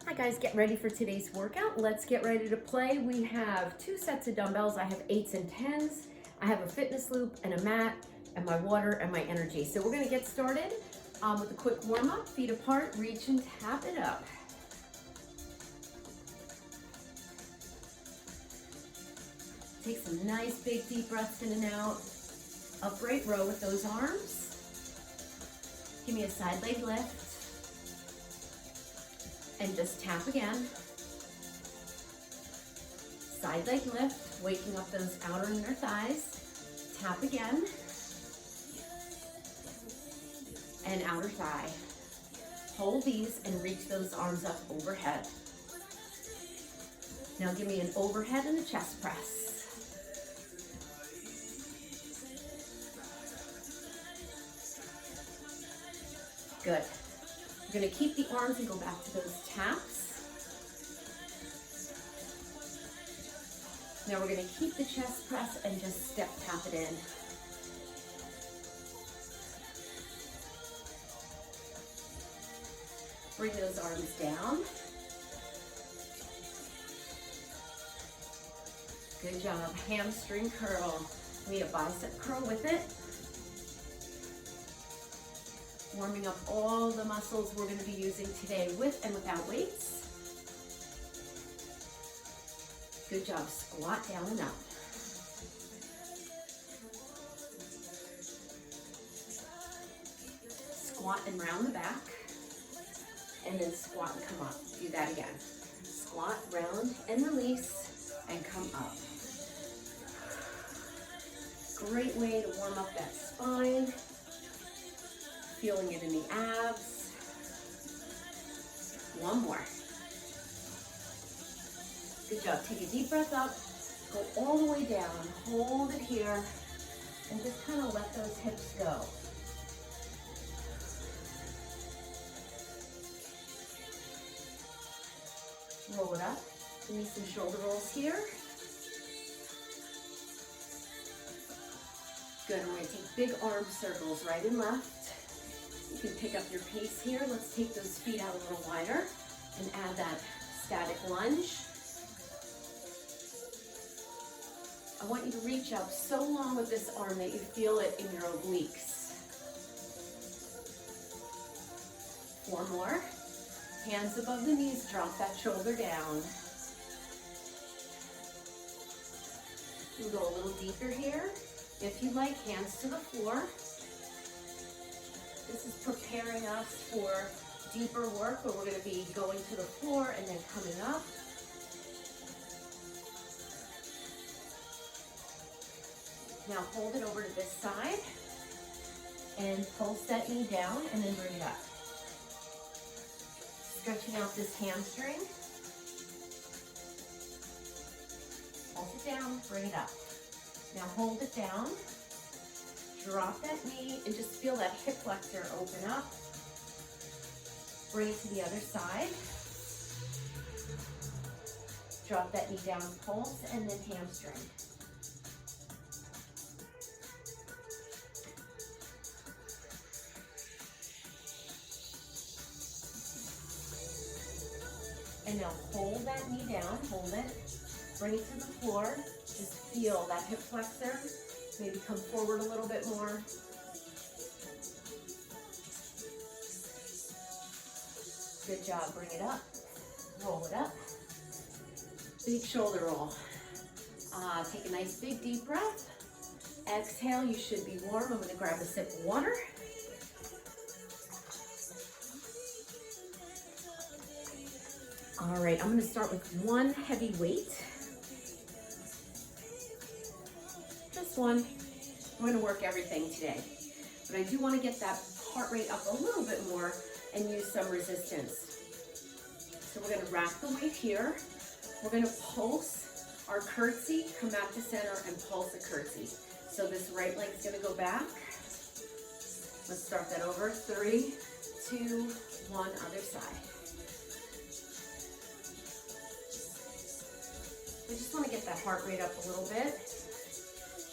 Hi guys, get ready for today's workout. Let's get ready to play. We have 2 sets of dumbbells. I have 8s and 10s. I have a fitness loop and a mat and my water and my energy. So we're gonna get started with a quick warm up. Feet apart, reach and tap it up. Take some nice big deep breaths in and out. Upright row with those arms. Give me a side leg lift. And just tap again. Side leg lift, waking up those outer inner thighs. Tap again. And outer thigh. Hold these and reach those arms up overhead. Now give me an overhead and a chest press. Good. We're going to keep the arms and go back to those taps. Now we're going to keep the chest press and just step tap it in. Bring those arms down. Good job. Hamstring curl. Give me a bicep curl with it. Warming up all the muscles we're going to be using today with and without weights. Good job. Squat down and up. Squat and round the back. And then squat and come up. Do that again. Squat, round, and release, and come up. Great way to warm up that spine. Feeling it in the abs. One more. Good job. Take a deep breath up. Go all the way down. Hold it here. And just kind of let those hips go. Roll it up. Give me some shoulder rolls here. Good. We're going to take big arm circles right and left. You can pick up your pace here. Let's take those feet out a little wider and add that static lunge. I want you to reach up so long with this arm that you feel it in your obliques. 4 more. Hands above the knees, drop that shoulder down. You can go a little deeper here. If you like, hands to the floor. This is preparing us for deeper work where we're going to be going to the floor and then coming up. Now hold it over to this side and pulse that knee down and then bring it up. Stretching out this hamstring. Pulse it down, bring it up. Now hold it down. Drop that knee and just feel that hip flexor open up. Bring it to the other side. Drop that knee down, pulse, and then hamstring. And now hold that knee down, hold it. Bring it to the floor. Just feel that hip flexor. Maybe come forward a little bit more. Good job. Bring it up. Roll it up. Big shoulder roll. Take a nice big deep breath. Exhale. You should be warm. I'm going to grab a sip of water. All right. I'm going to start with one heavy weight. One. We're going to work everything today, but I do want to get that heart rate up a little bit more and use some resistance. So we're going to rack the weight here. We're going to pulse our curtsy, come back to center and pulse a curtsy. So this right leg is going to go back. Let's start that over. 3, 2, 1, other side. We just want to get that heart rate up a little bit.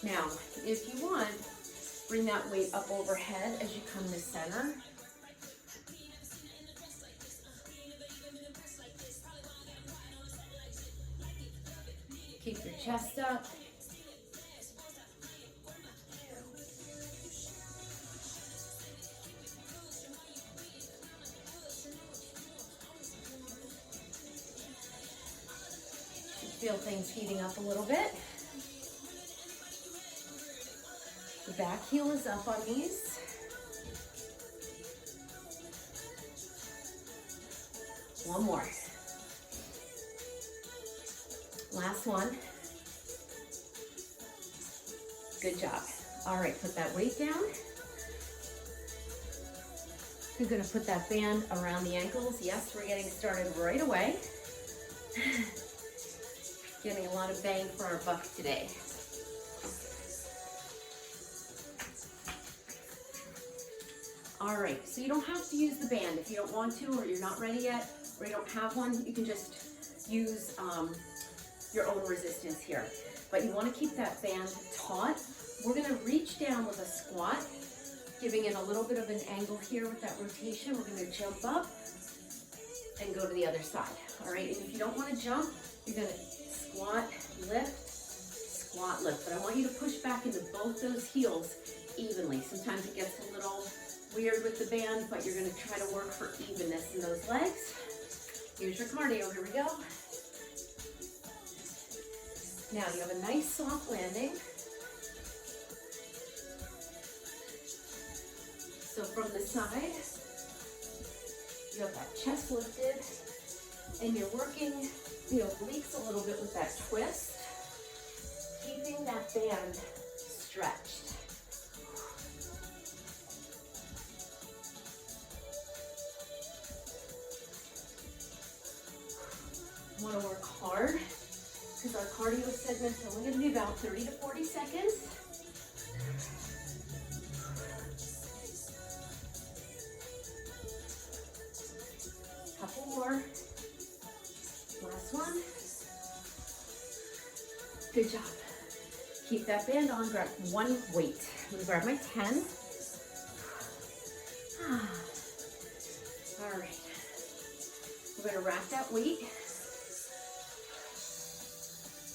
Now, if you want, bring that weight up overhead as you come to center. Keep your chest up. Feel things heating up a little bit. The back heel is up on these. One more. Last one. Good job. All right, put that weight down. You're gonna put that band around the ankles. Yes, we're getting started right away. Getting a lot of bang for our buck today. All right, so you don't have to use the band if you don't want to, or you're not ready yet, or you don't have one. You can just use your own resistance here. But you want to keep that band taut. We're going to reach down with a squat, giving it a little bit of an angle here with that rotation. We're going to jump up and go to the other side. All right, and if you don't want to jump, you're going to squat, lift. But I want you to push back into both those heels evenly. Sometimes it gets a little weird with the band, but you're going to try to work for evenness in those legs. Here's your cardio. Here we go. Now you have a nice soft landing. So from the side, you have that chest lifted, and you're working the obliques a little bit with that twist, keeping that band stretched. You want to work hard because our cardio segment's only going to be about 30 to 40 seconds. Couple more. Last one. Good job. Keep that band on. Grab one weight. I'm going to grab my 10. All right. We're going to rack that weight.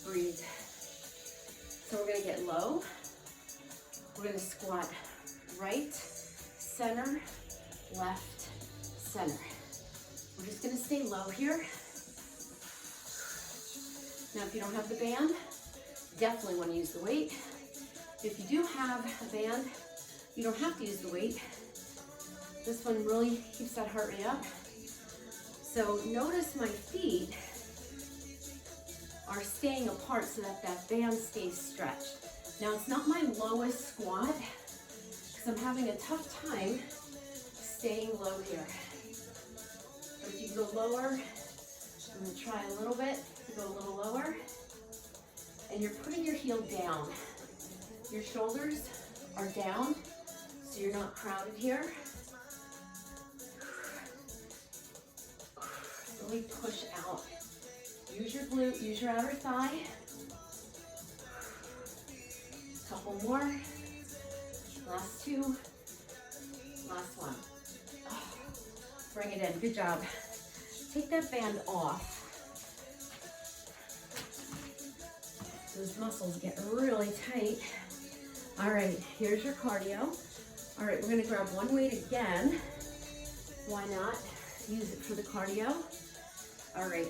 Breathe. So we're going to get low. We're going to squat right, center, left, center. We're just going to stay low here. Now, if you don't have the band, definitely want to use the weight. If you do have a band, you don't have to use the weight. This one really keeps that heart rate up. So notice my feet are staying apart so that that band stays stretched. Now, it's not my lowest squat because I'm having a tough time staying low here. But if you can go lower, I'm going to try a little bit to go a little lower. And you're putting your heel down. Your shoulders are down, so you're not crowded here. Really push out. Use your glute, use your outer thigh. Couple more. Last two. Last one. Bring it in. Good job. Take that band off. Those muscles get really tight. All right, here's your cardio. All right, we're gonna grab one weight again. Why not? Use it for the cardio. All right,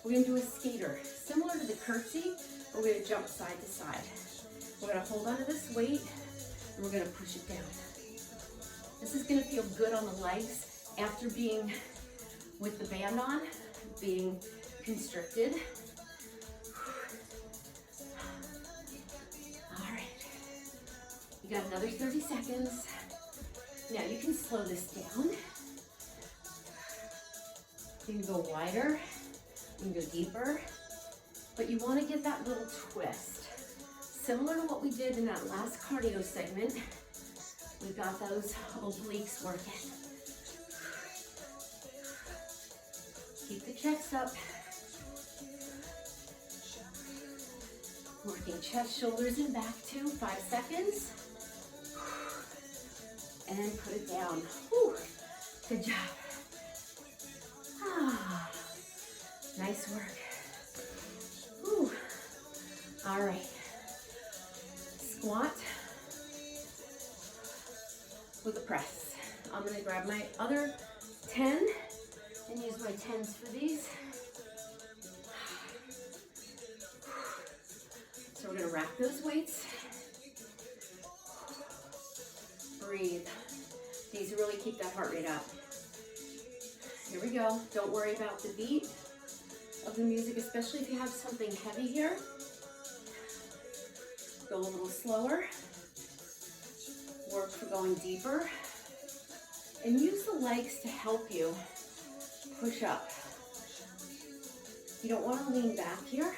we're gonna do a skater. Similar to the curtsy, but we're gonna jump side to side. We're gonna hold onto this weight, and we're gonna push it down. This is gonna feel good on the legs after being with the band on, being constricted. All right, you got another 30 seconds. Now you can slow this down. You can go wider, you can go deeper, but you want to get that little twist. Similar to what we did in that last cardio segment, we've got those obliques working. Keep the chest up. Working chest, shoulders, and back too. 5 seconds. And put it down. Whew. Good job. Nice work. Whew. All right. Squat with a press. I'm gonna grab my other 10 and use my 10s for these. So we're gonna rack those weights. Breathe. These really keep that heart rate up. Here we go. Don't worry about the beat of the music, especially if you have something heavy here. Go a little slower. Work for going deeper. And use the legs to help you push up. You don't want to lean back here.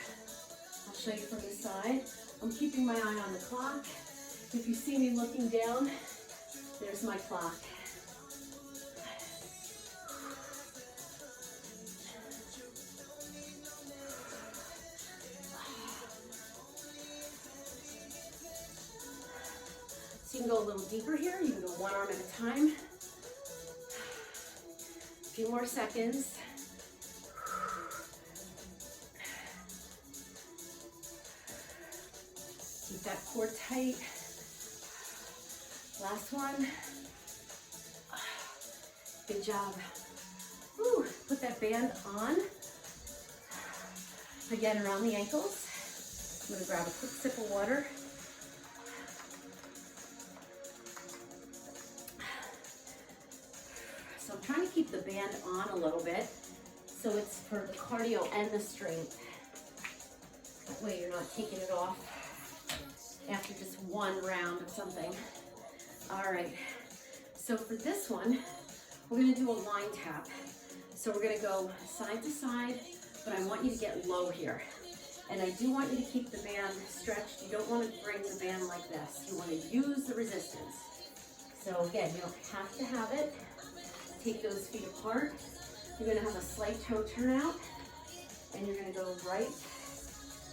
I'll show you from the side. I'm keeping my eye on the clock. If you see me looking down, there's my clock. So you can go a little deeper here. You can go one arm at a time. A few more seconds. Keep that core tight. Last one. Good job. Woo. Put that band on. Again, around the ankles. I'm gonna grab a quick sip of water. So I'm trying to keep the band on a little bit so it's for the cardio and the strength. That way you're not taking it off after just one round of something. All right, so for this one, we're gonna do a line tap. So we're gonna go side to side, but I want you to get low here. And I do want you to keep the band stretched. You don't wanna bring the band like this. You wanna use the resistance. So again, you don't have to have it. Take those feet apart. You're gonna have a slight toe turnout, and you're gonna go right,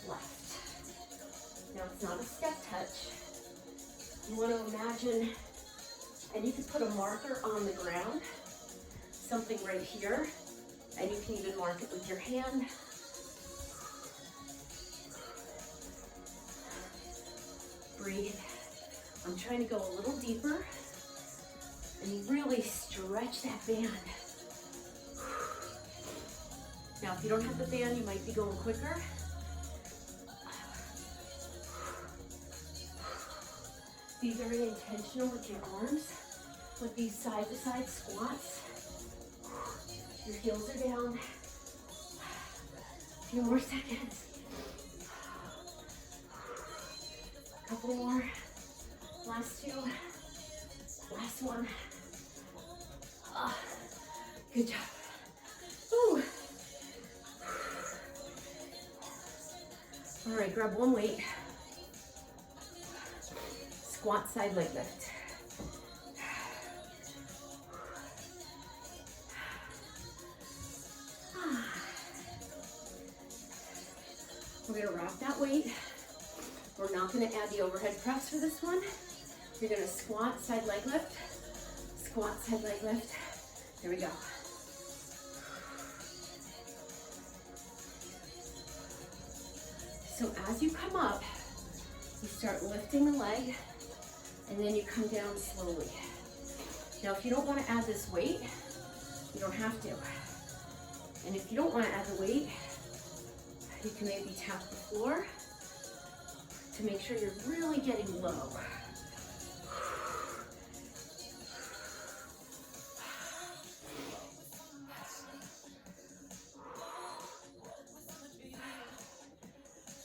left. Now it's not a step touch. You wanna imagine, and you can put a marker on the ground, something right here, and you can even mark it with your hand. Breathe. I'm trying to go a little deeper. And really stretch that band. Now, if you don't have the band, you might be going quicker. Be very intentional with your arms, with these side-to-side squats. Your heels are down. A few more seconds. A couple more. Last two. Last one. Good job. Ooh. All right, grab one weight. Squat side leg lift. We're gonna wrap that weight. We're not gonna add the overhead press for this one. You're gonna squat side leg lift. Squat side leg lift. Here we go. So as you come up, you start lifting the leg, and then you come down slowly. Now, if you don't want to add this weight, you don't have to. And if you don't want to add the weight, you can maybe tap the floor to make sure you're really getting low.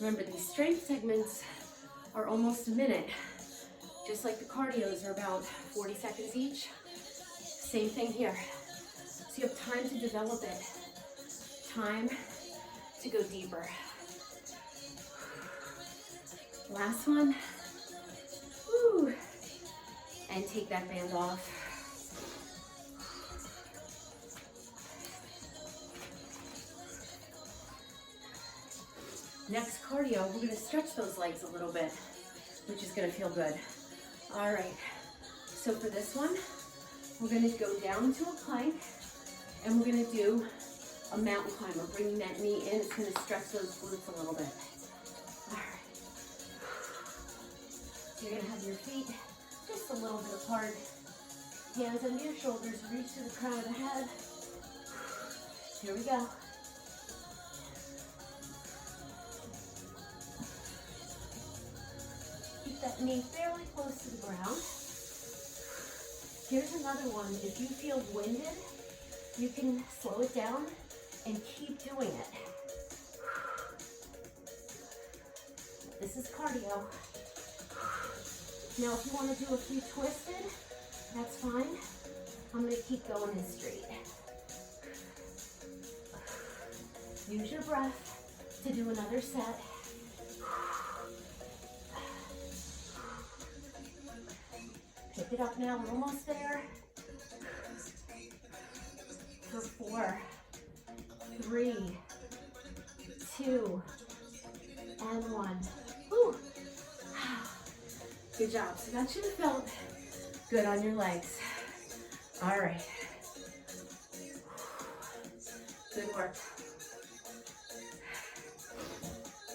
Remember, these strength segments are almost a minute, just like the cardios are about 40 seconds each. Same thing here. So you have time to develop it, time to go deeper. Last one. Woo. And take that band off. Next cardio, we're gonna stretch those legs a little bit, which is gonna feel good. All right, so for this one, we're gonna go down to a plank, and we're gonna do a mountain climber, bringing that knee in. It's gonna stretch those glutes a little bit. All right. So you're gonna have your feet just a little bit apart. Hands under your shoulders, reach to the crown of the head. Here we go. Keep that knee fairly close to the ground. Here's another one. If you feel winded, you can slow it down and keep doing it. This is cardio. Now, if you want to do a few twisted, that's fine. I'm going to keep going in straight. Use your breath to do another set. Pick it up now, we're almost there. For 4, 3, 2, and 1. Whew. Good job. So that should have felt good on your legs. All right. Good work.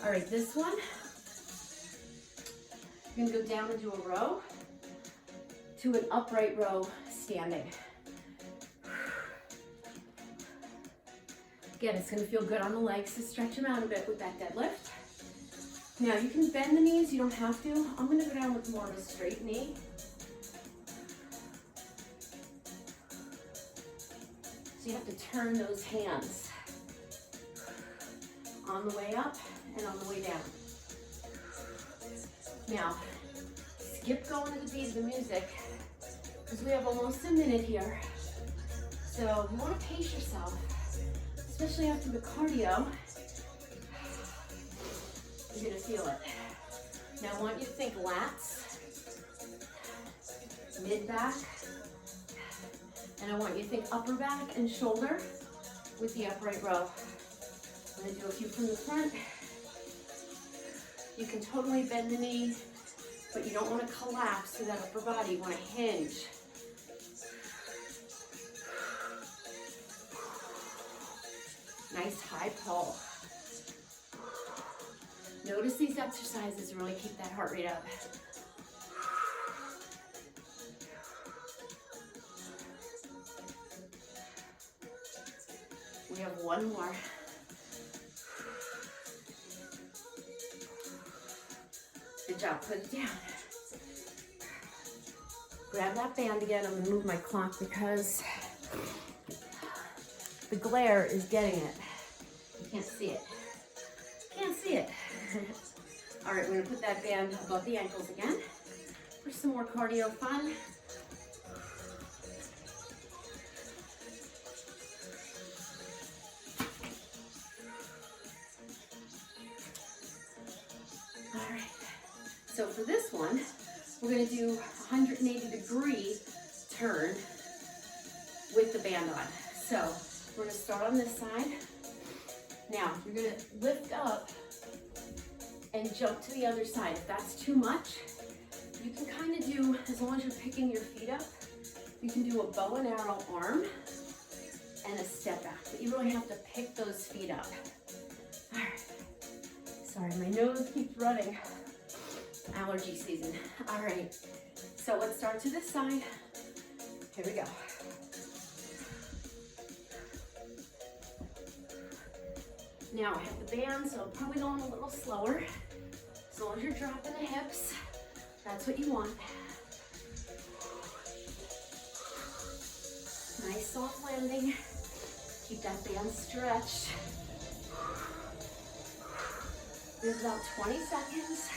All right, this one, you're gonna go down and do a row to an upright row standing. Again, it's gonna feel good on the legs to stretch them out a bit with that deadlift. Now you can bend the knees, you don't have to. I'm gonna go down with more of a straight knee. So you have to turn those hands on the way up and on the way down. Now, skip going to the beat of the music because we have almost a minute here. So you want to pace yourself, especially after the cardio. You're gonna feel it. Now I want you to think lats, mid back, and I want you to think upper back and shoulder with the upright row. I'm gonna do a few from the front. You can totally bend the knee, but you don't want to collapse through that upper body. You want to hinge. Nice high pull. Notice these exercises really keep that heart rate up. We have one more. Good job, put it down. Grab that band again. I'm gonna move my clock because the glare is getting it. You can't see it. Can't see it. All right, we're gonna put that band above the ankles again for some more cardio fun. All right, so for this one, we're gonna do 180-degree turn with the band on. So we're gonna start on this side. Now, you're gonna lift up and jump to the other side. If that's too much, you can kind of do, as long as you're picking your feet up, you can do a bow and arrow arm and a step back, but you really have to pick those feet up. All right. Sorry, my nose keeps running. Allergy season. All right, so let's start to this side. Here we go. Now I have the band, so I'm probably going a little slower. As long as you're dropping the hips, that's what you want. Nice soft landing. Keep that band stretched. There's about 20 seconds.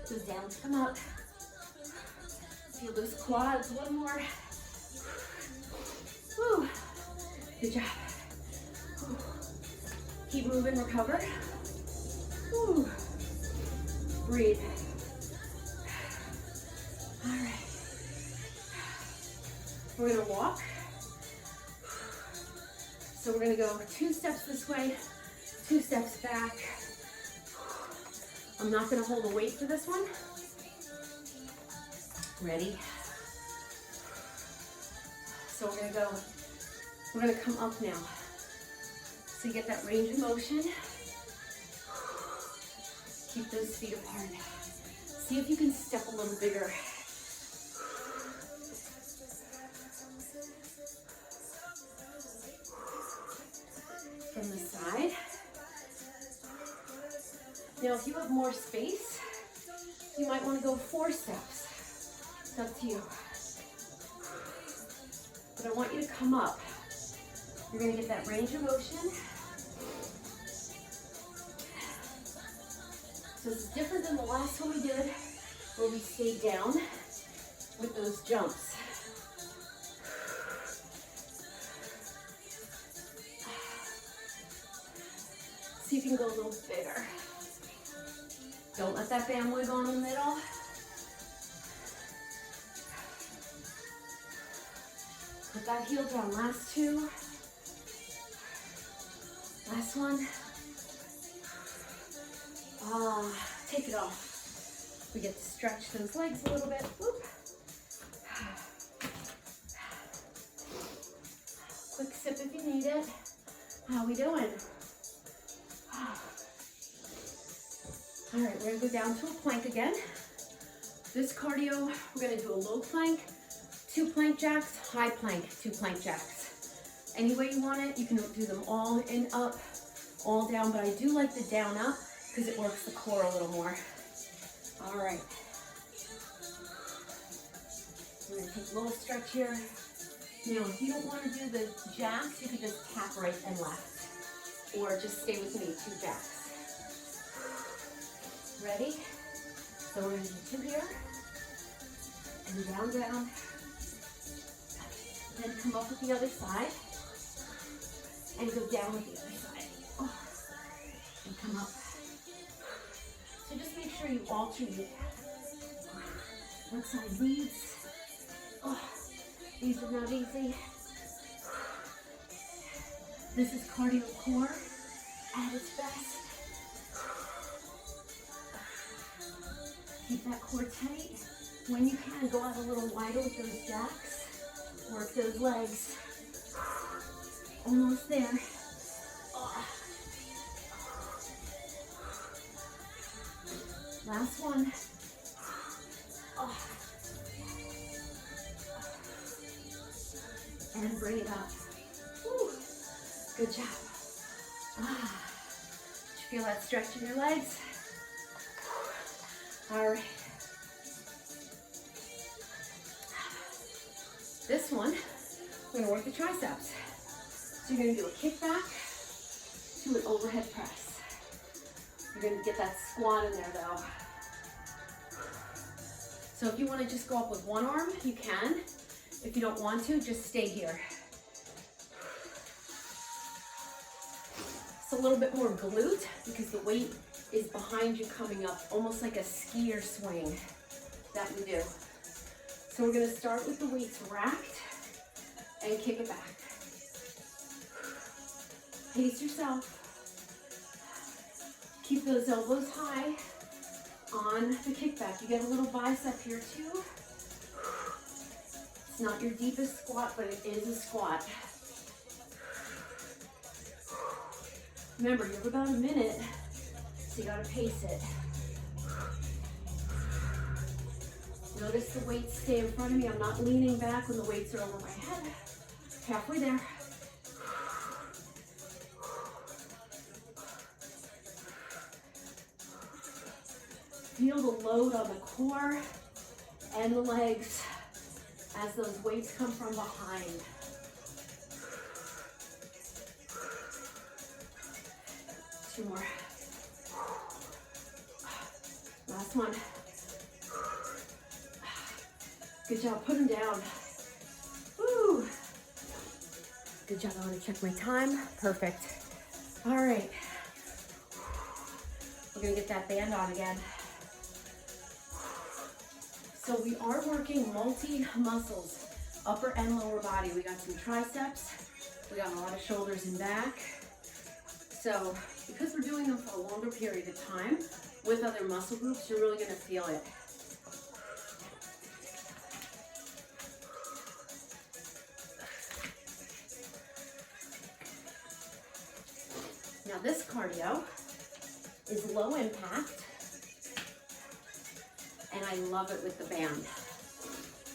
Those downs come up. Feel those quads. One more. Woo. Good job. Whew. Keep moving, recover. Woo. Breathe. All right. We're gonna walk. So we're gonna go 2 steps this way, 2 steps back. I'm not gonna hold a weight for this one. Ready? So we're gonna come up now. So you get that range of motion. Keep those feet apart. See if you can step a little bigger. From the side. Now if you have more space, you might want to go 4 steps. It's up to you. But I want you to come up. You're going to get that range of motion. So it's different than the last one we did, where we stayed down with those jumps. See if you can go a little bigger. Don't let that band wiggle in the middle. Put that heel down. Last 2. Last one. Take it off. We get to stretch those legs a little bit. Whoop. Quick sip if you need it. How we doing? All right, we're gonna go down to a plank again. This cardio, we're gonna do a low plank, 2 plank jacks, high plank, 2 plank jacks. Any way you want it, you can do them all in, up, all down, but I do like the down up because it works the core a little more. All right. We're gonna take a little stretch here. Now, if you don't want to do the jacks, you can just tap right and left, or just stay with me, 2 jacks. Ready? So we're going to do 2 here, and down, down. Then come up with the other side, and go down with the other side. Oh. And come up. So just make sure you alternate. What side leads? Oh, these are not easy. This is cardio core at its best. Keep that core tight. When you can, go out a little wider with those jacks. Work those legs. Almost there. Oh. Last one. Oh. And bring it up. Woo. Good job. Did you feel that stretch in your legs? All right. This one, we're gonna work the triceps. So you're gonna do a kickback to an overhead press. You're gonna get that squat in there though. So if you wanna just go up with one arm, you can. If you don't want to, just stay here. It's a little bit more glute because the weight is behind you coming up, almost like a skier swing that we do. So we're gonna start with the weights racked and kick it back. Pace yourself. Keep those elbows high on the kickback. You get a little bicep here too. It's not your deepest squat, but it is a squat. Remember, you have about a minute, so you gotta pace it. Notice the weights stay in front of me. I'm not leaning back when the weights are over my head. Halfway there. Feel the load on the core and the legs as those weights come from behind. Two more. Last one. Good job, put them down. Woo. Good job, I want to check my time. Perfect. All right. We're gonna get that band on again. So we are working multi-muscles, upper and lower body. We got some triceps, we got a lot of shoulders and back. So because we're doing them for a longer period of time with other muscle groups, you're really gonna feel it. Now this cardio is low impact, and I love it with the band.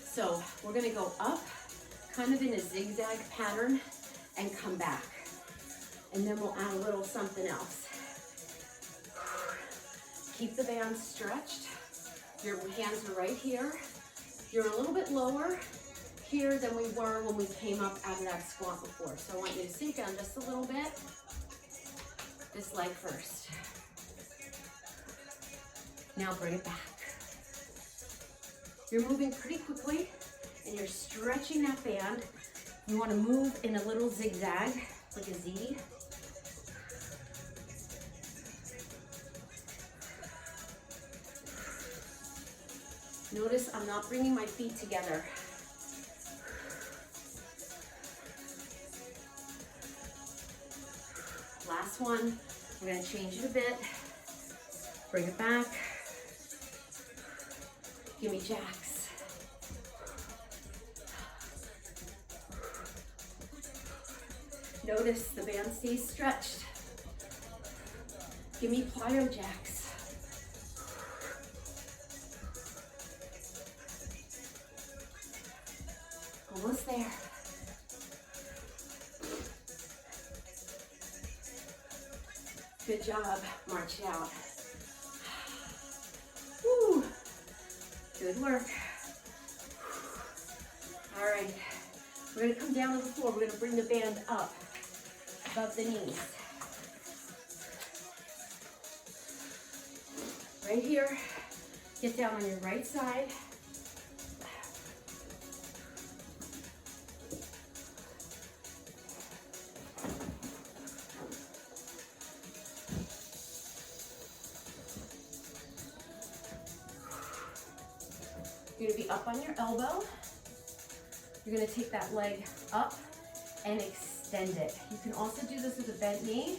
So we're gonna go up, kind of in a zigzag pattern, and come back. And then we'll add a little something else. Keep the band stretched. Your hands are right here. You're a little bit lower here than we were when we came up out of that squat before. So I want you to sink down just a little bit. This leg first. Now bring it back. You're moving pretty quickly and you're stretching that band. You want to move in a little zigzag, like a Z. Notice I'm not bringing my feet together. Last one, we're gonna change it a bit. Bring it back. Give me jacks. Notice the band stays stretched. Give me plyo jacks. Almost there. Good job. March it out. Woo. Good work. All right. We're going to come down to the floor. We're going to bring the band up above the knees. Right here. Get down on your right side. You're going to be up on your elbow. You're going to take that leg up and extend it. You can also do this with a bent knee.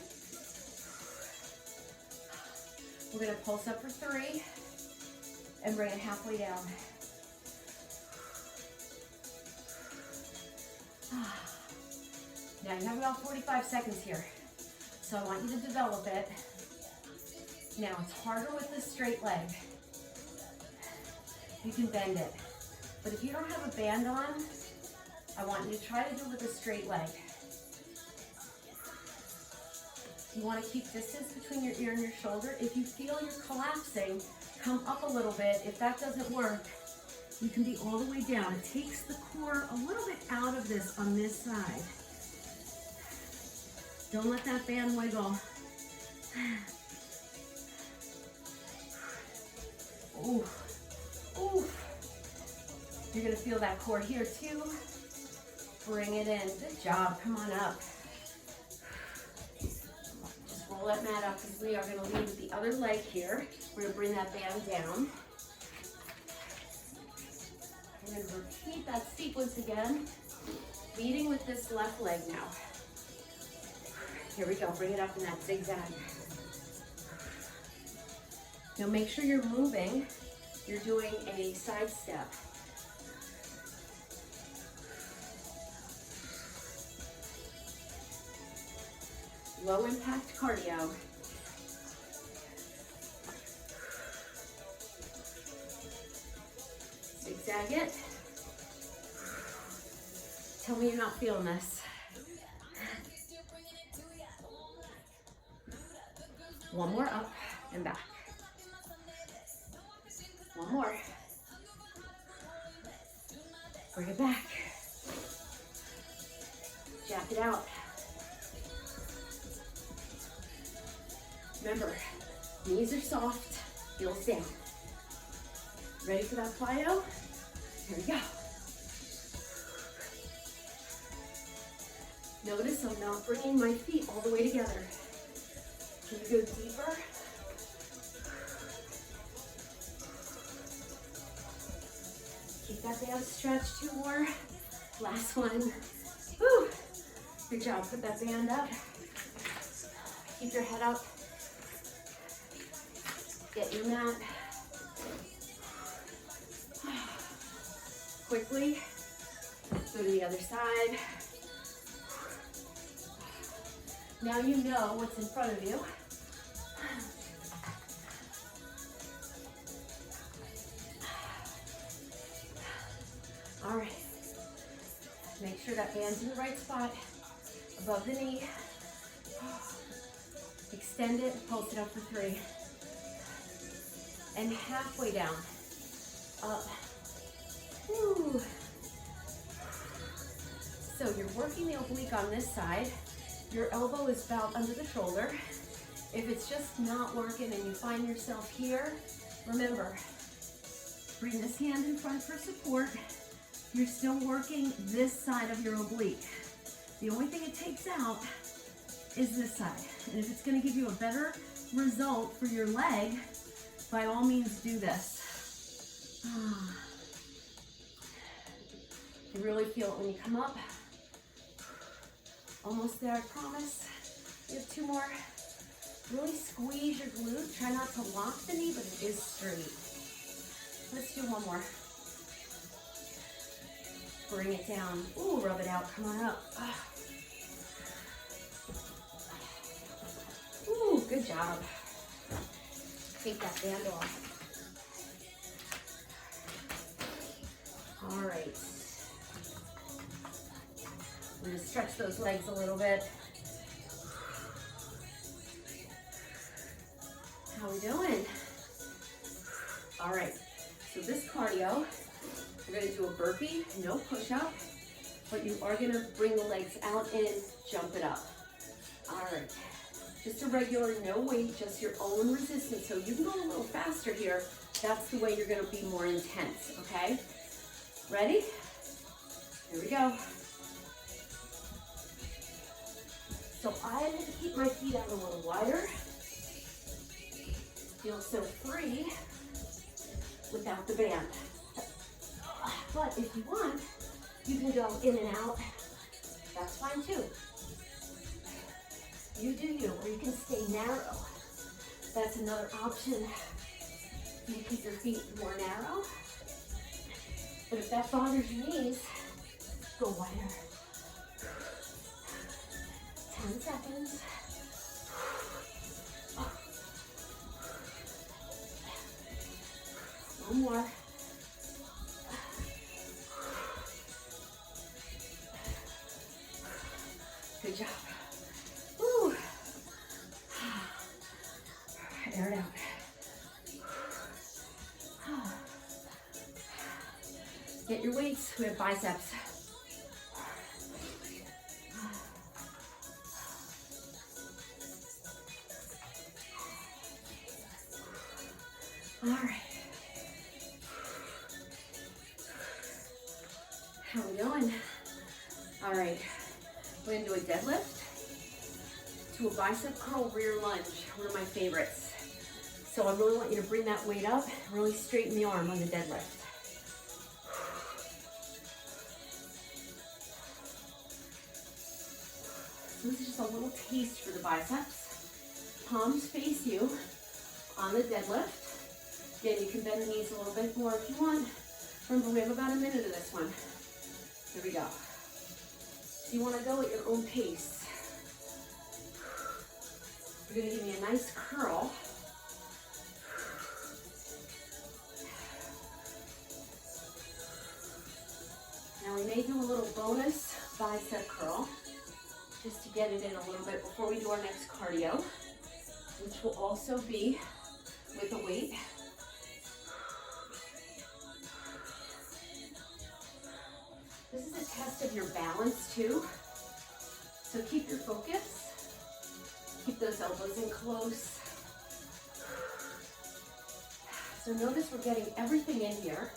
We're going to pulse up for 3 and bring it halfway down. Now you have about 45 seconds here. So I want you to develop it. Now it's harder with this straight leg. You can bend it. But if you don't have a band on, I want you to try to do it with a straight leg. You want to keep distance between your ear and your shoulder. If you feel you're collapsing, come up a little bit. If that doesn't work, you can be all the way down. It takes the core a little bit out of this on this side. Don't let that band wiggle. Ooh. Ooh. You're going to feel that core here too. Bring it in. Good job. Come on up. Just roll that mat up because we are going to lead with the other leg here. We're going to bring that band down. We're going to repeat that sequence again. Leading with this left leg now. Here we go. Bring it up in that zigzag. Now make sure you're moving. You're doing a side step. Low impact cardio. Zigzag it. Tell me you're not feeling this. One more up and back. One more. Bring it back. Jack it out. Remember, knees are soft, heels down. Ready for that plyo? Here we go. Notice I'm not bringing my feet all the way together. Can you go deeper? Keep that band stretched. 2 more. Last one. Woo! Good job. Put that band up. Keep your head up. Get your mat. Quickly. Go to the other side. Now you know what's in front of you. All right. Make sure that band's in the right spot, above the knee. Extend it, pulse it up for 3. And halfway down, up. Woo. So you're working the oblique on this side. Your elbow is bowed under the shoulder. If it's just not working and you find yourself here, remember, bring this hand in front for support. You're still working this side of your oblique. The only thing it takes out is this side. And if it's going to give you a better result for your leg, by all means do this. You really feel it when you come up. Almost there, I promise. You have 2 more. Really squeeze your glute. Try not to lock the knee, but it is straight. Let's do 1 more. Bring it down. Ooh, rub it out. Come on up. Ooh, good job. Take that band off. All right. We're going to stretch those legs a little bit. How we doing? All right. So this cardio, we're going to do a burpee, no push-up, but you are going to bring the legs out and jump it up. All right. Just a regular, no weight, just your own resistance. So you can go a little faster here. That's the way you're going to be more intense, okay? Ready? Here we go. So I'm going to keep my feet out a little wider. Feel so free without the band. But if you want, you can go in and out. That's fine too. You do you, or you can stay narrow. That's another option. You keep your feet more narrow. But if that bothers your knees, go wider. 10 seconds. One more. Good job. Woo. Air it out. Get your weights. We have biceps. All right. How we doing? All right. We're gonna do a deadlift to a bicep curl rear lunge, one of my favorites. So I really want you to bring that weight up, really straighten the arm on the deadlift. So this is just a little taste for the biceps. Palms face you on the deadlift. Again, you can bend the knees a little bit more if you want. Remember, we have about a minute of this one. Here we go. So you want to go at your own pace. You're going to give me a nice curl. Now we may do a little bonus bicep curl, just to get it in a little bit before we do our next cardio, which will also be with a weight. This is a test of your balance too. So keep your focus. Keep those elbows in close. So notice we're getting everything in here.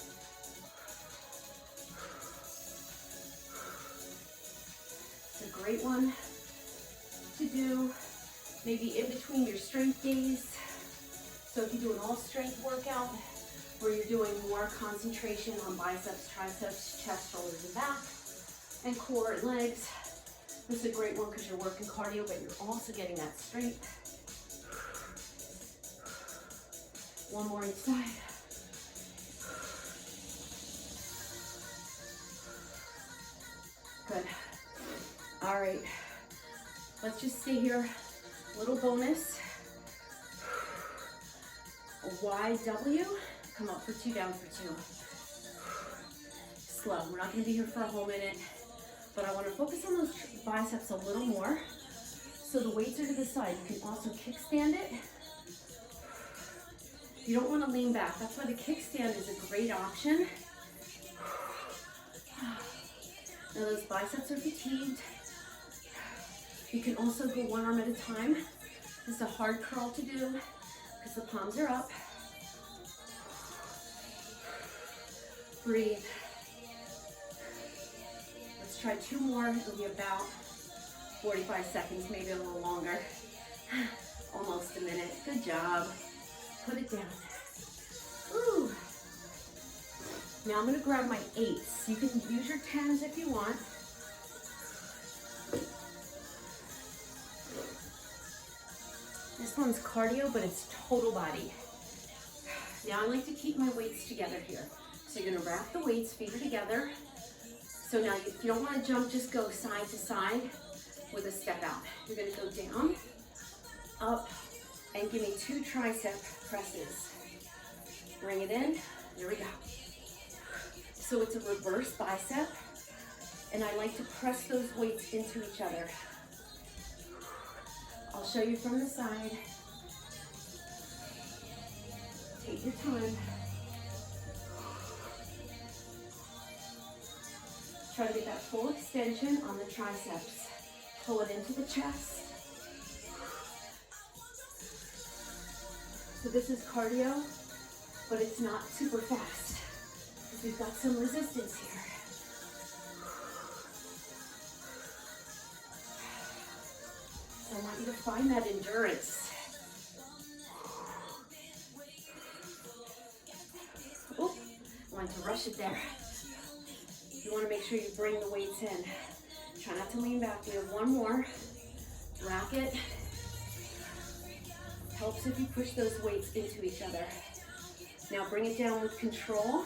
It's a great one to do maybe in between your strength days. So if you do an all strength workout where you're doing more concentration on biceps, triceps, chest, shoulders, and back, and core and legs, this is a great one because you're working cardio, but you're also getting that strength. One more each side. Good. All right. Let's just stay here. Little bonus. A YW. Come up for 2, down for 2. Slow. We're not going to be here for a whole minute, but I want to focus on those biceps a little more. So the weights are to the side. You can also kickstand it. You don't want to lean back. That's why the kickstand is a great option. Now those biceps are fatigued. You can also go one arm at a time. This is a hard curl to do because the palms are up. Breathe. Let's try 2 more. It'll be about 45 seconds, maybe a little longer. Almost a minute. Good job. Put it down. Ooh. Now I'm going to grab my 8s. You can use your 10s if you want. This one's cardio, but it's total body. Now I like to keep my weights together here. So you're going to wrap the weights, feet are together. So now if you don't want to jump, just go side to side with a step out. You're going to go down, up, and give me 2 tricep presses. Bring it in. There we go. So it's a reverse bicep, and I like to press those weights into each other. I'll show you from the side. Take your time. Try to get that full extension on the triceps. Pull it into the chest. So this is cardio, but it's not super fast because we've got some resistance here. So I want you to find that endurance. Oop, I want to rush it there. You want to make sure you bring the weights in. Try not to lean back. We have 1 more. Rack it. Helps if you push those weights into each other. Now bring it down with control.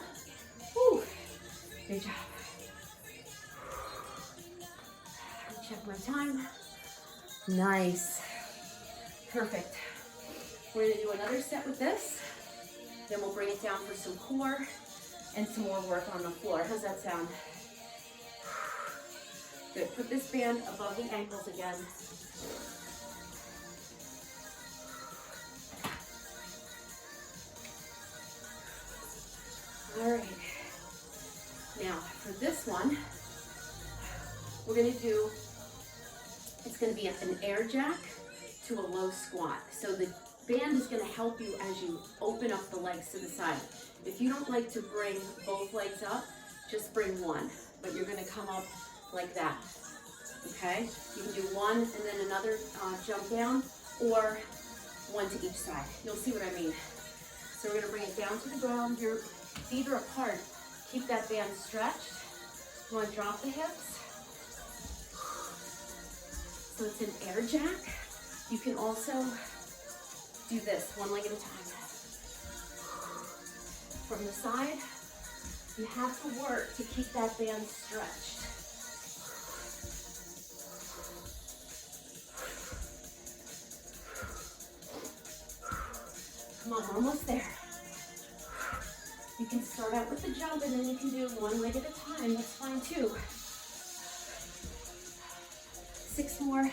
Whew. Good job. Check my time. Nice. Perfect. We're going to do another set with this. Then we'll bring it down for some core and some more work on the floor. How's that sound? Good. Put this band above the ankles again. All right. Now, for this one, we're going to do, it's going to be an air jack to a low squat. So the band is going to help you as you open up the legs to the side. If you don't like to bring both legs up, just bring one, but you're going to come up like that, okay? You can do one and then another jump down, or one to each side. You'll see what I mean. So we're going to bring it down to the ground. Your feet are apart. Keep that band stretched. You want to drop the hips. So it's an air jack. You can also do this one leg at a time. From the side, you have to work to keep that band stretched. Come on, we're almost there. You can start out with the jump and then you can do one leg at a time. That's fine too. 6 more,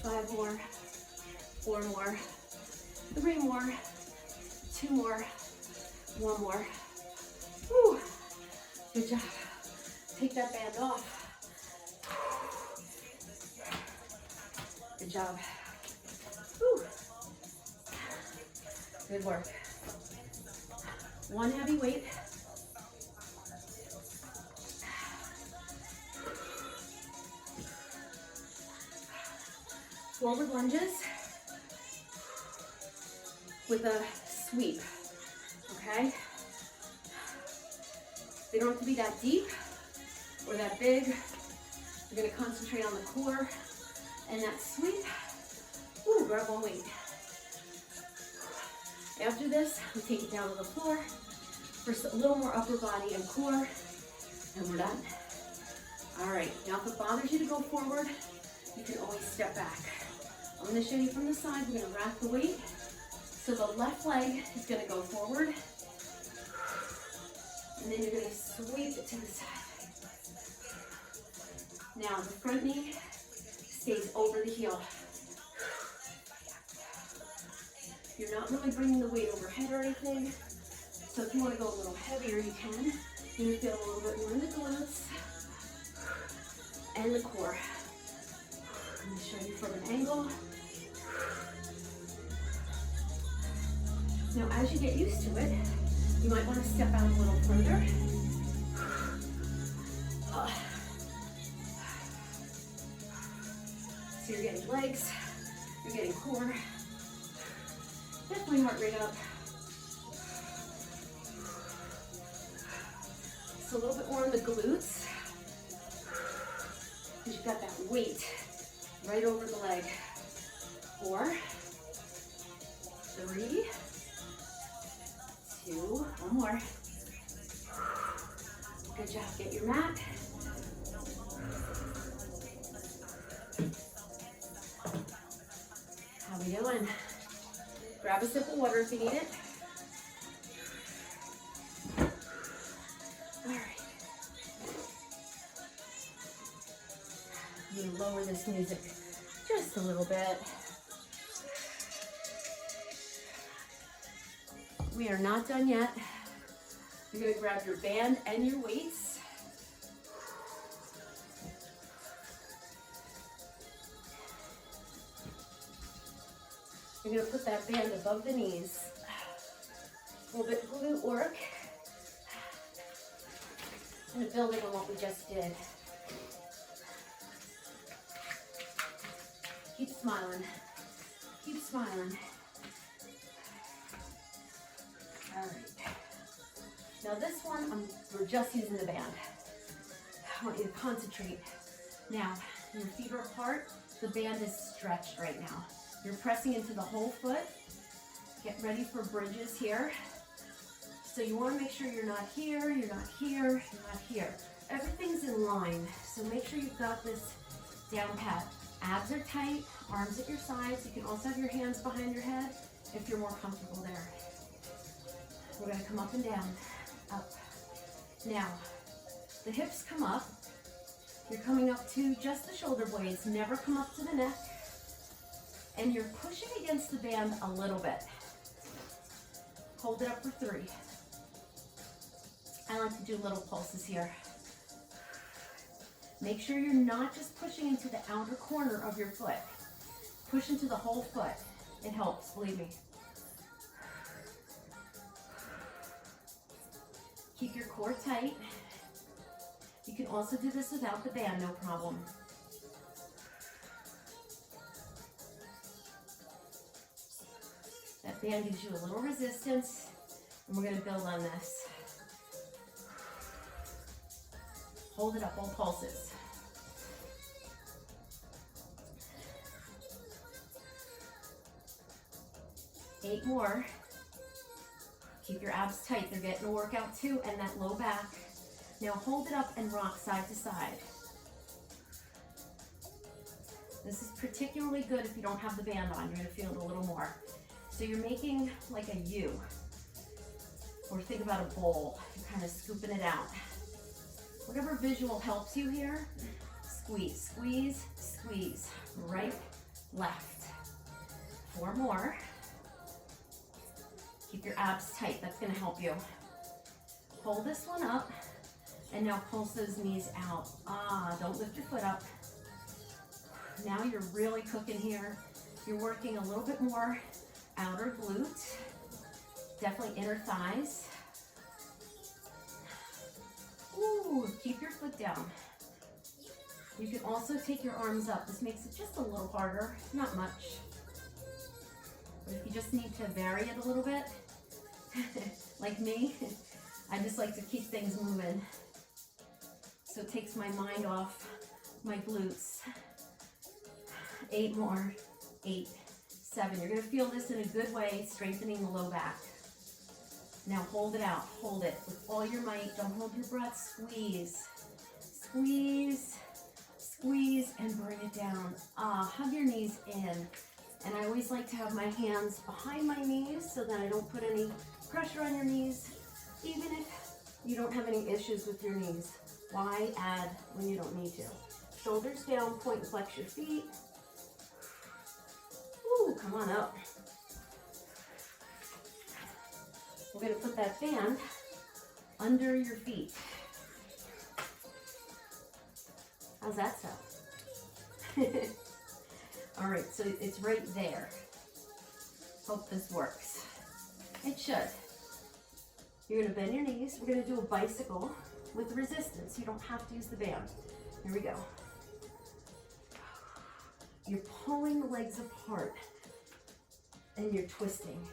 5 more, 4 more, 3 more, 2 more, 1 more. Whew. Good job. Take that band off. Good job. Whew. Good work. 1 heavy weight. Forward lunges with a sweep, okay? They don't have to be that deep or that big. You're gonna concentrate on the core and that sweep. Ooh, grab one weight. After this, we take it down to the floor for a little more upper body and core, and we're done. All right, now if it bothers you to go forward, you can always step back. I'm going to show you from the side. We're going to rack the weight. So the left leg is going to go forward, and then you're going to sweep it to the side. Now the front knee stays over the heel. You're not really bringing the weight overhead or anything. So if you want to go a little heavier, you can. You're going to feel a little bit more in the glutes and the core. I'm going to show you from an angle. Now, as you get used to it, you might want to step out a little further. So you're getting legs, you're getting core, definitely heart rate up. So a little bit more on the glutes, because you've got that weight right over the leg. 4, 3, 2, one more. Good job, get your mat. How we doing? Grab a sip of water if you need it. All right. I'm gonna lower this music just a little bit. We are not done yet. You're gonna grab your band and your weights. You're gonna put that band above the knees. A little bit of glute work. And building on what we just did. Keep smiling. Keep smiling. All right. Now this one, we're just using the band. I want you to concentrate. Now, your feet are apart. The band is stretched right now. You're pressing into the whole foot. Get ready for bridges here. So you want to make sure you're not here, you're not here, you're not here. Everything's in line. So make sure you've got this down pat. Abs are tight, arms at your sides. You can also have your hands behind your head if you're more comfortable there. We're going to come up and down, up. Now, the hips come up. You're coming up to just the shoulder blades. Never come up to the neck. And you're pushing against the band a little bit. Hold it up for 3. I like to do little pulses here. Make sure you're not just pushing into the outer corner of your foot. Push into the whole foot. It helps, believe me. Keep your core tight. You can also do this without the band, no problem. That band gives you a little resistance, and we're going to build on this. Hold it up, all pulses. Eight more. Keep your abs tight. They're getting a workout too, and that low back. Now hold it up and rock side to side. This is particularly good if you don't have the band on. You're going to feel it a little more. So you're making like a U. Or think about a bowl. You're kind of scooping it out. Whatever visual helps you here. Squeeze, squeeze, squeeze. Right, left. 4 more. Keep your abs tight. That's going to help you. Hold this one up. And now pulse those knees out. Don't lift your foot up. Now you're really cooking here. You're working a little bit more outer glute. Definitely inner thighs. Ooh, keep your foot down. You can also take your arms up. This makes it just a little harder, not much. But if you just need to vary it a little bit, like me, I just like to keep things moving. So it takes my mind off my glutes. 8 more, 8, 7. You're gonna feel this in a good way, strengthening the low back. Now hold it out, hold it with all your might. Don't hold your breath, squeeze, squeeze, Squeeze and bring it down. Hug your knees in. And I always like to have my hands behind my knees so that I don't put any pressure on your knees, even if you don't have any issues with your knees. Why add when you don't need to? Shoulders down, point and flex your feet. Ooh, come on up. We're gonna put that band under your feet. How's that sound? All right, so it's right there. Hope this works. It should. You're gonna bend your knees. We're gonna do a bicycle with resistance. You don't have to use the band. Here we go. You're pulling the legs apart and you're twisting.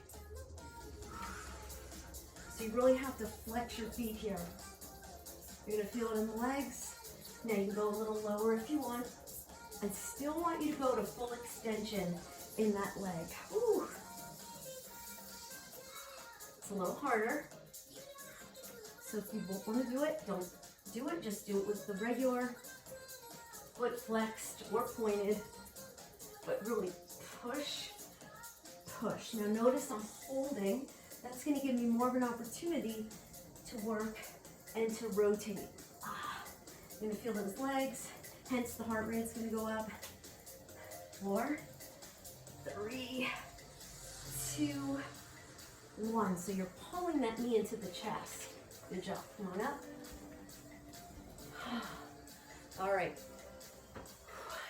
So you really have to flex your feet here. You're gonna feel it in the legs. Now you can go a little lower if you want. I still want you to go to full extension in that leg. Ooh. It's a little harder. So if you won't want to do it, don't do it. Just do it with the regular foot flexed or pointed. But really push, push. Now notice I'm holding. That's going to give me more of an opportunity to work and to rotate. You're going to feel those legs. Hence, the heart rate's going to go up. 4, 3, 2, 1. So you're pulling that knee into the chest. Good job. Come on up. All right.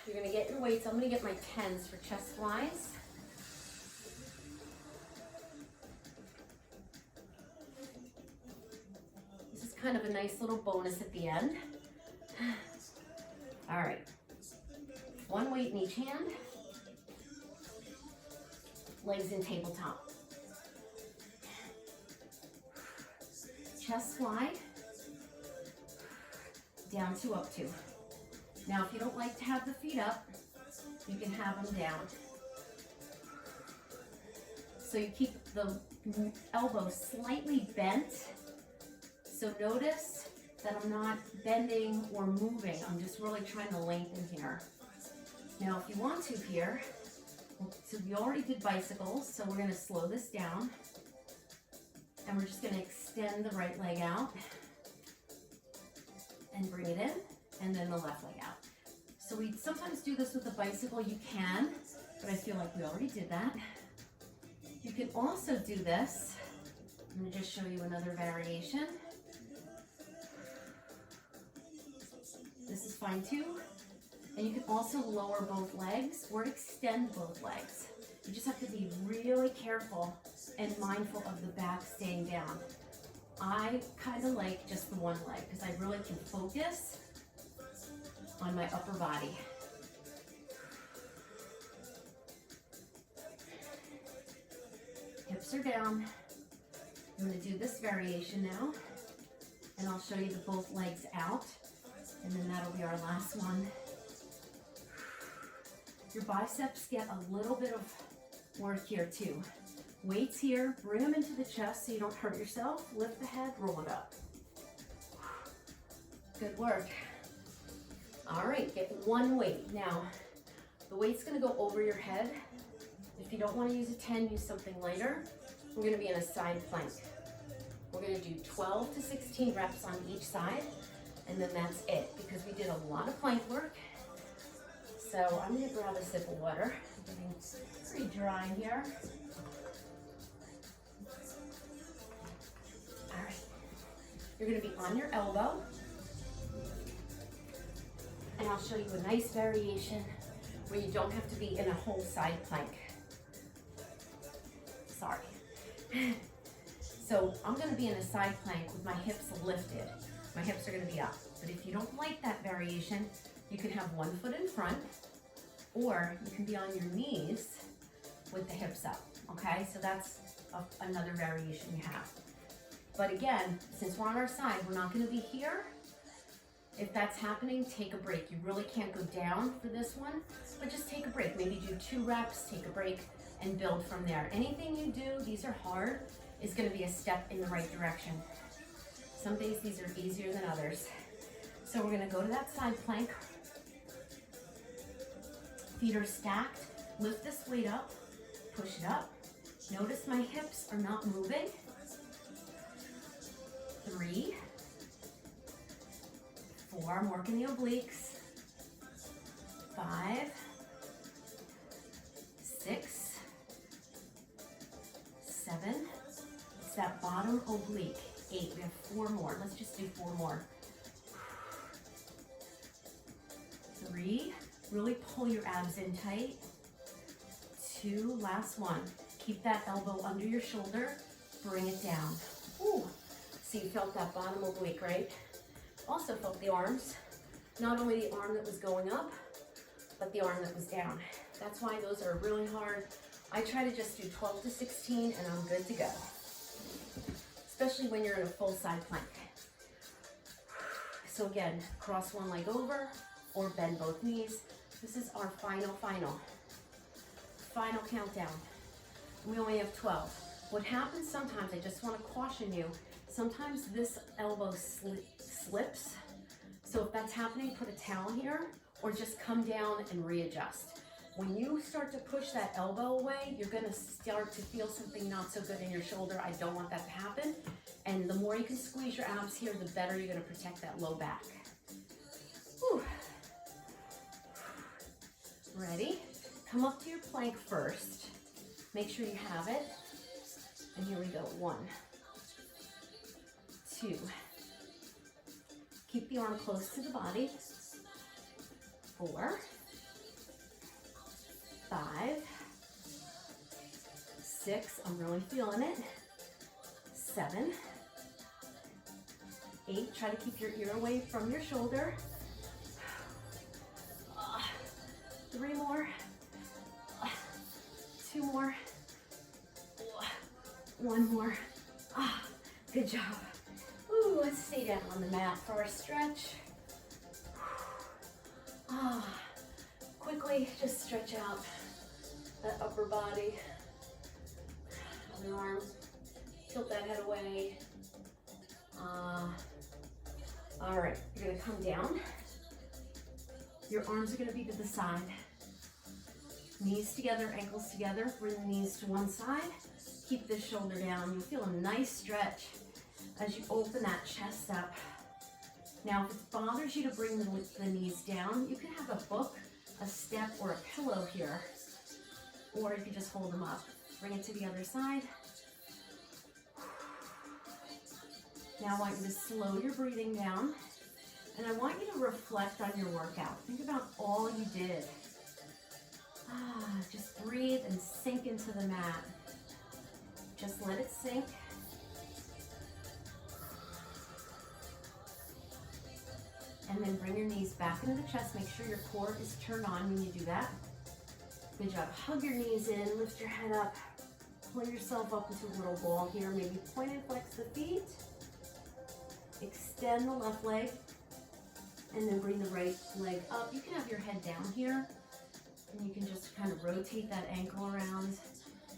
You're going to get your weights. I'm going to get my 10s for chest flies. This is kind of a nice little bonus at the end. All right, 1 weight in each hand, legs in tabletop. Chest fly, down to up to. Now, if you don't like to have the feet up, you can have them down. So you keep the elbow slightly bent. So notice that I'm not bending or moving. I'm just really trying to lengthen here. Now, if you want to here, so we already did bicycles, so we're gonna slow this down. And we're just gonna extend the right leg out and bring it in, and then the left leg out. So we sometimes do this with the bicycle. You can, but I feel like we already did that. You can also do this. I'm gonna just show you another variation. This is fine too. And you can also lower both legs or extend both legs. You just have to be really careful and mindful of the back staying down. I kind of like just the one leg because I really can focus on my upper body. Hips are down. I'm going to do this variation now, and I'll show you the both legs out. And then that'll be our last one. Your biceps get a little bit of work here too. Weights here, bring them into the chest so you don't hurt yourself. Lift the head, roll it up. Good work. All right, get 1 weight. Now, the weight's gonna go over your head. If you don't wanna use a 10, use something lighter. We're gonna be in a side plank. We're gonna do 12 to 16 reps on each side. And then that's it, because we did a lot of plank work. So I'm gonna grab a sip of water. I'm getting pretty dry here. All right, you're gonna be on your elbow. And I'll show you a nice variation where you don't have to be in a whole side plank. Sorry. So I'm gonna be in a side plank with my hips lifted. My hips are gonna be up. But if you don't like that variation, you can have 1 foot in front, or you can be on your knees with the hips up, okay? So that's another variation you have. But again, since we're on our side, we're not gonna be here. If that's happening, take a break. You really can't go down for this one, but just take a break. Maybe do 2 reps, take a break, and build from there. Anything you do, these are hard, is gonna be a step in the right direction. Some days these are easier than others. So we're gonna go to that side plank. Feet are stacked. Lift this weight up, push it up. Notice my hips are not moving. 3, 4, I'm working the obliques. 5, 6, 7, it's that bottom oblique. 8, we have 4 more. Let's just do 4 more. 3, really pull your abs in tight. 2, last one. Keep that elbow under your shoulder, bring it down. Ooh. So you felt that bottom oblique, right? Also felt the arms. Not only the arm that was going up, but the arm that was down. That's why those are really hard. I try to just do 12 to 16 and I'm good to go. Especially when you're in a full side plank. So again, cross one leg over or bend both knees. This is our final countdown. We only have 12. What happens sometimes, I just want to caution you, sometimes this elbow slips. So if that's happening, put a towel here or just come down and readjust. When you start to push that elbow away, you're gonna start to feel something not so good in your shoulder. I don't want that to happen. And the more you can squeeze your abs here, the better you're gonna protect that low back. Whew. Ready? Come up to your plank first. Make sure you have it. And here we go. 1, 2. Keep the arm close to the body. 4, 5, 6, I'm really feeling it. 7, 8, try to keep your ear away from your shoulder. 3 more. 2 more. 1 more. Good job. Ooh, let's stay down on the mat for our stretch. Quickly just stretch out that upper body. Other arm. Tilt that head away. All right, you're gonna come down. Your arms are gonna be to the side. Knees together, ankles together. Bring the knees to one side. Keep this shoulder down. You'll feel a nice stretch as you open that chest up. Now, if it bothers you to bring the knees down, you can have a book, a step, or a pillow here. Or you can just hold them up. Bring it to the other side. Now I want you to slow your breathing down. And I want you to reflect on your workout. Think about all you did. Just breathe and sink into the mat. Just let it sink. And then bring your knees back into the chest. Make sure your core is turned on when you do that. Good job. Hug your knees in, lift your head up. Pull yourself up into a little ball here. Maybe point and flex the feet. Extend the left leg. And then bring the right leg up. You can have your head down here. And you can just kind of rotate that ankle around.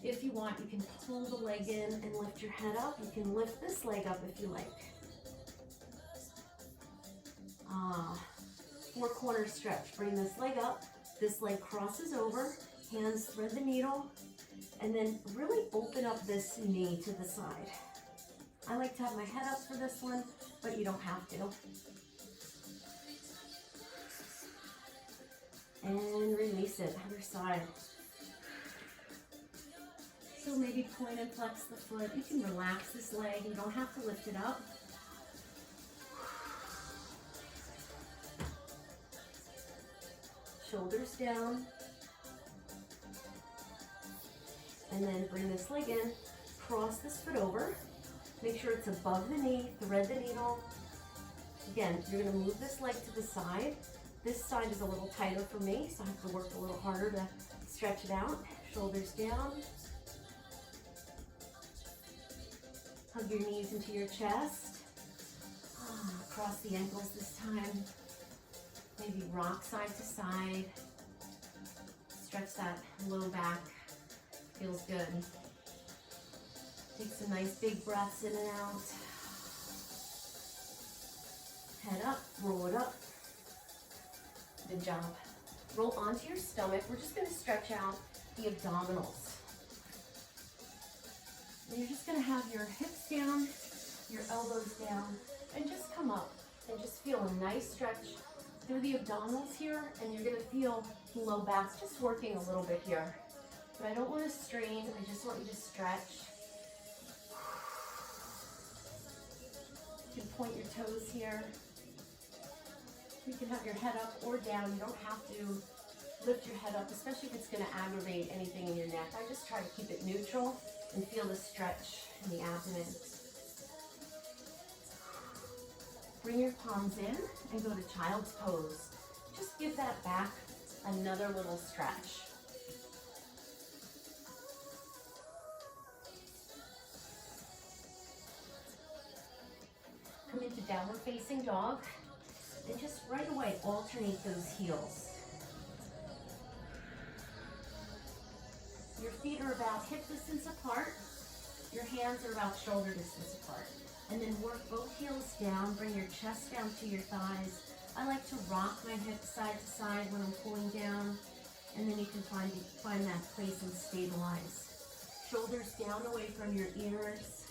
If you want, you can pull the leg in and lift your head up. You can lift this leg up if you like. 4 corner stretch. Bring this leg up. This leg crosses over. Hands thread the needle. And then really open up this knee to the side. I like to have my head up for this one, but you don't have to. And release it, other side. So maybe point and flex the foot. You can relax this leg. You don't have to lift it up. Shoulders down. And then bring this leg in. Cross this foot over. Make sure it's above the knee. Thread the needle. Again, you're going to move this leg to the side. This side is a little tighter for me, so I have to work a little harder to stretch it out. Shoulders down. Hug your knees into your chest. Cross the ankles this time. Maybe rock side to side. Stretch that low back. Feels good. Take some nice big breaths in and out. Head up, roll it up. Good job. roll onto your stomach. We're just gonna stretch out the abdominals. And you're just gonna have your hips down, your elbows down, and just come up and just feel a nice stretch through the abdominals here, and you're gonna feel the low back just working a little bit here. But I don't want to strain, I just want you to stretch. You can point your toes here. You can have your head up or down. You don't have to lift your head up, especially if it's going to aggravate anything in your neck. I just try to keep it neutral and feel the stretch in the abdomen. Bring your palms in and go to child's pose. Just give that back another little stretch. Come into downward facing dog and just right away alternate those heels. Your feet are about hip distance apart. Your hands are about shoulder distance apart. And then work both heels down, bring your chest down to your thighs. I like to rock my hips side to side when I'm pulling down, and then you can find that place and stabilize. Shoulders down away from your ears.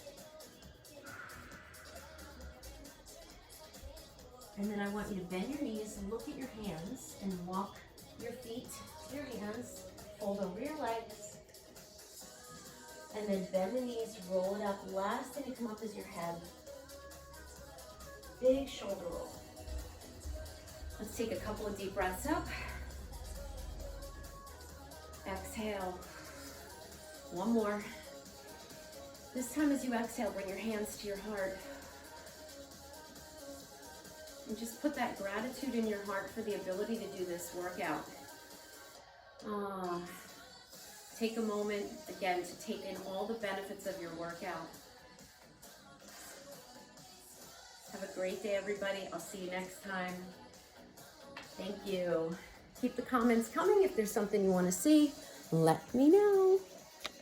And then I want you to bend your knees and look at your hands and walk your feet to your hands, fold over your legs, and then bend the knees, roll it up. Last thing to come up is your head. Big shoulder roll. Let's take a couple of deep breaths up. Exhale. One more. This time as you exhale, bring your hands to your heart. And just put that gratitude in your heart for the ability to do this workout. Take a moment, again, to take in all the benefits of your workout. Have a great day, everybody. I'll see you next time. Thank you. Keep the comments coming. If there's something you want to see, let me know.